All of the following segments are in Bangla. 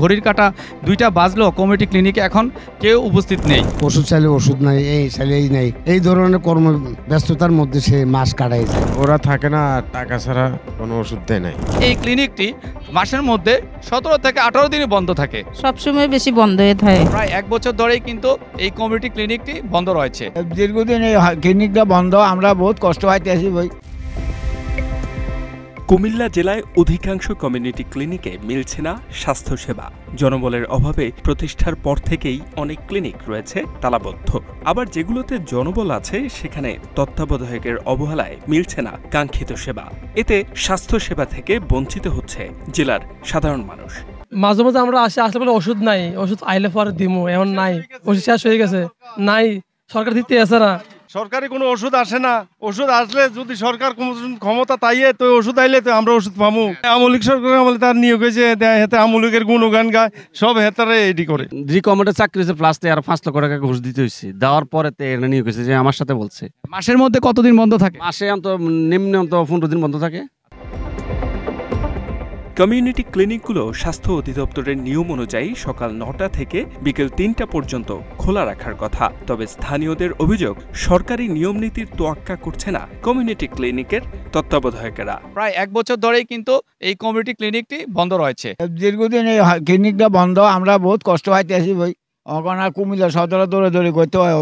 ঘড়ির কাঁটা 2টা বাজলেও কমিউনিটি ক্লিনিকে এখন কেউ উপস্থিত নেই। ওষুধ চাইলে ওষুধ নাই, এই চাইলে এই নাই, এই ধরনের কর্ম ব্যস্ততার মধ্যে সে মাস কাটাই যায়। ওরা থাকে না, টাকা ছাড়া কোনো ওষুধ দেয় নাই। এই ক্লিনিকটি মাসের মধ্যে 17 থেকে 18 দিনই বন্ধ থাকে, সবসময় বেশি বন্ধ হয়ে থাকে। প্রায় 1 বছর ধরেই কিন্তু এই কমিউনিটি ক্লিনিকটি বন্ধ রয়েছে। দীর্ঘদিন এই ক্লিনিকটা বন্ধ, আমরা বহুত কষ্ট পাইতেছি ভাই। কুমিল্লা জেলায় অধিকাংশ কমিউনিটি ক্লিনিকে মিলছে না স্বাস্থ্যসেবা। জনবলের অভাবে প্রতিষ্ঠার পর থেকেই অনেক ক্লিনিক রয়েছে তালাবদ্ধ। আবার যেগুলোতে জনবল আছে সেখানে তত্ত্বাবধায়কের অবহেলায় মিলছে না কাঙ্ক্ষিত সেবা। এতে স্বাস্থ্যসেবা থেকে বঞ্চিত হচ্ছে জেলার সাধারণ মানুষ। মাঝে মাঝে আমরা আসলে বলে ওষুধ নাই, ওষুধ আইলে পরে দিমু, এমন নাই, ওষুধ শেষ হয়ে গেছে, নাই, সরকার দিতে আসে না। সরকারি কোনো ওষুধ আসে না। ওষুধ আসলে যদি সরকার ক্ষমতা তাইয়ে তো ওষুধ আইলে তো আমরা ওষুধ পাবো। আমলিক সরকার আমলে তার নিয়োগ হয়েছে, হেতে আমলিকের গুণগান গায়, সব হেতারে এটি করে। রিকমেন্ডেড চাকরি হয়েছে, প্লাস আর 5 লক্ষ টাকা ঘুষ দিতে হয়েছে। দেওয়ার পরে এটা নিয়োগ হয়েছে, যে আমার সাথে বলছে মাসের মধ্যে কতদিন বন্ধ থাকে? মাসে নিম্ন 15 দিন বন্ধ থাকে। কমিউনিটি ক্লিনিকগুলো স্বাস্থ্য অধিদপ্তরের নিয়ম অনুযায়ী সকাল 9টা থেকে বিকেল 3টা পর্যন্ত খোলা রাখার কথা। তবে স্থানীয়দের অভিযোগ, সরকারি নিয়ম নীতির তোয়াক্কা করছে না কমিউনিটি ক্লিনিকের তত্ত্বাবধায়কেরা। প্রায় 1 বছর ধরেই কিন্তু এই কমিউনিটি ক্লিনিকটি বন্ধ রয়েছে। দীর্ঘদিন এই ক্লিনিকটা বন্ধ, আমরা বহুত কষ্ট পাইতেছি ভাই। ওখানে কুমিল্লা সদরে দৌড়ে করতে হয়,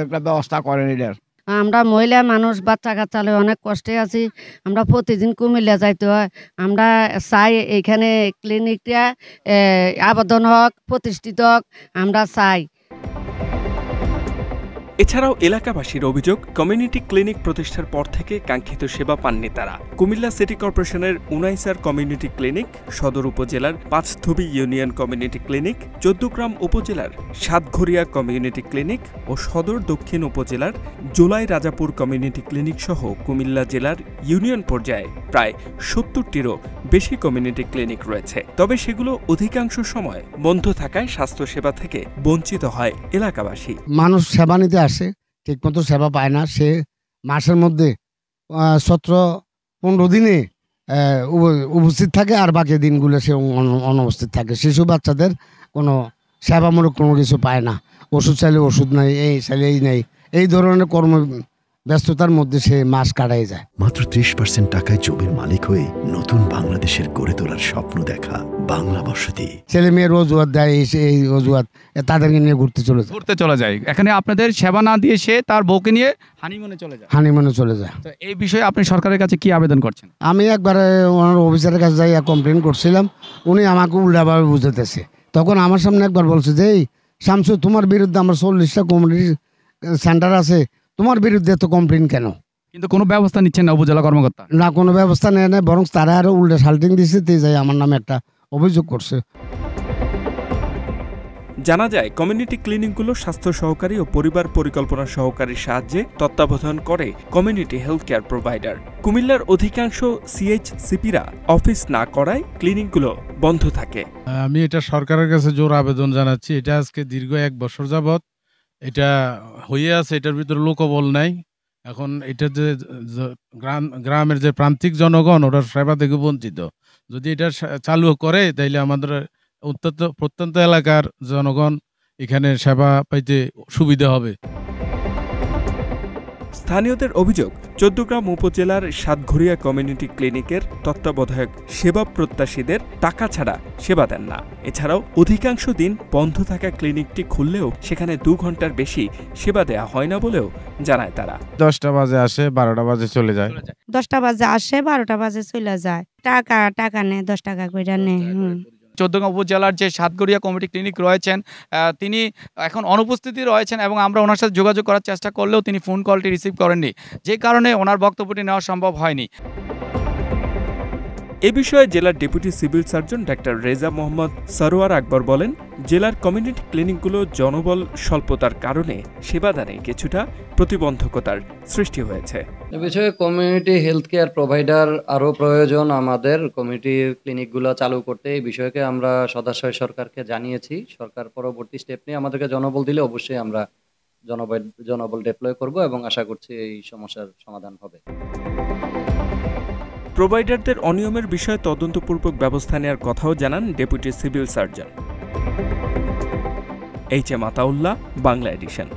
একটা ব্যবস্থা করেন এটার। আমরা মহিলা মানুষ, বাচ্চা কাচ্চালে অনেক কষ্টে আছি। আমরা প্রতিদিন কুমিল্লা যাইতে হয়। আমরা চাই এইখানে ক্লিনিকটা আবেদন হোক, প্রতিষ্ঠিত হোক, আমরা চাই। এছাড়াও এলাকাবাসীর অভিযোগ, কমিউনিটি ক্লিনিক প্রতিষ্ঠার পর থেকে কাঙ্ক্ষিত সেবা পাননি তারা। কুমিল্লা সিটি কর্পোরেশনের উনাইসার কমিউনিটি ক্লিনিক, সদর উপজেলার পাঁচথবি ইউনিয়ন কমিউনিটি ক্লিনিক, চৌদ্দগ্রাম উপজেলার সাতঘরিয়া কমিউনিটি ক্লিনিক ও সদর দক্ষিণ উপজেলার জোলাই রাজাপুর কমিউনিটি ক্লিনিক সহ কুমিল্লা জেলার ইউনিয়ন পর্যায়ে প্রায় 70টিরও বেশি কমিউনিটি ক্লিনিক রয়েছে। তবে সেগুলো অধিকাংশ সময় বন্ধ থাকায় স্বাস্থ্যসেবা থেকে বঞ্চিত হয় এলাকাবাসী। মানুষ সেবা নিতে আসে, ঠিকমতো সেবা পায় না। সে মাসের মধ্যে 17-15 দিনে উপস্থিত থাকে, আর বাকি দিনগুলো সে অনুপস্থিত থাকে। শিশু বাচ্চাদের কোনো সেবামূলক কোনো কিছু পায় না। ওষুধ চাইলে ওষুধ নাই, এই চাইলে এই নাই, এই ধরনের কর্ম ব্যস্ততার মধ্যে সে মাস কাটাই যায়। মাত্র 30% টাকায় জমির মালিক হয়ে নতুন বাংলাদেশের গড়ে তোলার স্বপ্ন দেখা বাংলা বসতি। ছেলে মেয়ের অজুহাত দেয়, এই অজুহাত তাদেরকে নিয়ে ঘুরতে চলে যায়। এখানে আপনাদের সেবা না দিয়ে সে তার বউকে নিয়ে হানিমুনে চলে যায়। তো এই বিষয়ে আপনি সরকারের কাছে কি আবেদন করছেন? আমি একবার ওনার অফিসারের কাছে যাই কমপ্লেন করছিলাম, উনি আমাকে উল্টাভাবে বুঝাতেছে। তখন আমার সামনে একবার বলছে যে, এই শামসু, তোমার বিরুদ্ধে আমার 40টা কমিউনিটি সেন্টার আছে, তোমার বিরুদ্ধে তো কমপ্লেন কেন? কিন্তু কোনো ব্যবস্থা নিচ্ছেন না উপজেলা কর্মকর্তা? না, কোনো ব্যবস্থা নেয় না, বরং তারা আরো উল্টে সাল্টিং দিচ্ছে, যাই আমার নামে একটা অভিযোগ করছে। জানা যায়, কমিউনিটি ক্লিনিকগুলো স্বাস্থ্য সহকারী ও পরিবার পরিকল্পনা সহকারীর সাহায্যে তত্ত্বাবধান করে কমিউনিটি হেলথ কেয়ার প্রোভাইডার। কুমিল্লার অধিকাংশ সিএইচসিপিরা অফিস না করায় ক্লিনিকগুলো বন্ধ থাকে। আমি এটা সরকারের কাছে জোর আবেদন জানাচ্ছি। এটা আজকে দীর্ঘ 1 বছর যাবৎ এটা হয়ে আছে, এটার ভিতরে লোকবল নাই। এখন এটা যে গ্রামের যে প্রান্তিক জনগণ, ওটার সেবা থেকে বঞ্চিত। যদি এটা চালু করে তাইলে আমাদের প্রত্যন্ত এলাকার জনগণ এখানে সেবা পাইতে সুবিধা হবে। স্থানীয়দের অভিযোগ, চৌদ্দগ্রাম উপজেলার সাতঘরিয়া কমিউনিটি ক্লিনিকের তত্ত্বাবধায়ক সেবা প্রত্যাশীদের টাকা ছাড়া সেবা দেন না। এছাড়াও অধিকাংশ দিন বন্ধ থাকা ক্লিনিকটি খুললেও সেখানে 2 ঘন্টার বেশি সেবা দেয়া হয় না বলেও জানায় তারা। 10টা বাজে আসে, 12টা বাজে চলে যায়। 10টা বাজে আসে, 12টা বাজে চলে যায়। টাকা নেয়, 10 টাকা করে নেয়। চৌদ্দগ্রাম উপজেলার যে সাতঘরিয়া কমিউনিটি ক্লিনিক রয়েছেন, তিনি এখন অনুপস্থিতি রয়েছেন এবং আমরা ওনার সাথে যোগাযোগ করার চেষ্টা করলেও তিনি ফোন কলটি রিসিভ করেননি, যে কারণে ওনার বক্তব্যটি নেওয়া সম্ভব হয়নি। এ বিষয়ে জেলার deputy civil surgeon doctor Reza Mohammad Sarwar Akbar বলেন, জেলার কমিউনিটি ক্লিনিকগুলো জনবল স্বল্পতার কারণে সেবাদানে কিছুটা প্রতিবন্ধকতার সৃষ্টি হয়েছে। এ বিষয়ে কমিউনিটি হেলথ কেয়ার প্রোভাইডার আরও প্রয়োজন। আমাদের কমিউনিটি ক্লিনিকগুলো চালু করতে এই বিষয়কে আমরা সদাশয় সরকারকে জানিয়েছি। সরকার পরবর্তী স্টেপ নিয়ে আমাদেরকে জনবল দিলে অবশ্যই আমরা জনবল ডিপ্লয় করব এবং আশা করছি এই সমস্যার সমাধান হবে। প্রোভাইডারদের অনিয়মের বিষয়ে তদন্তপূর্বক ব্যবস্থা নেওয়ার কথাও জানান deputy civil surgeon. H M Ataullah, Bangla addition.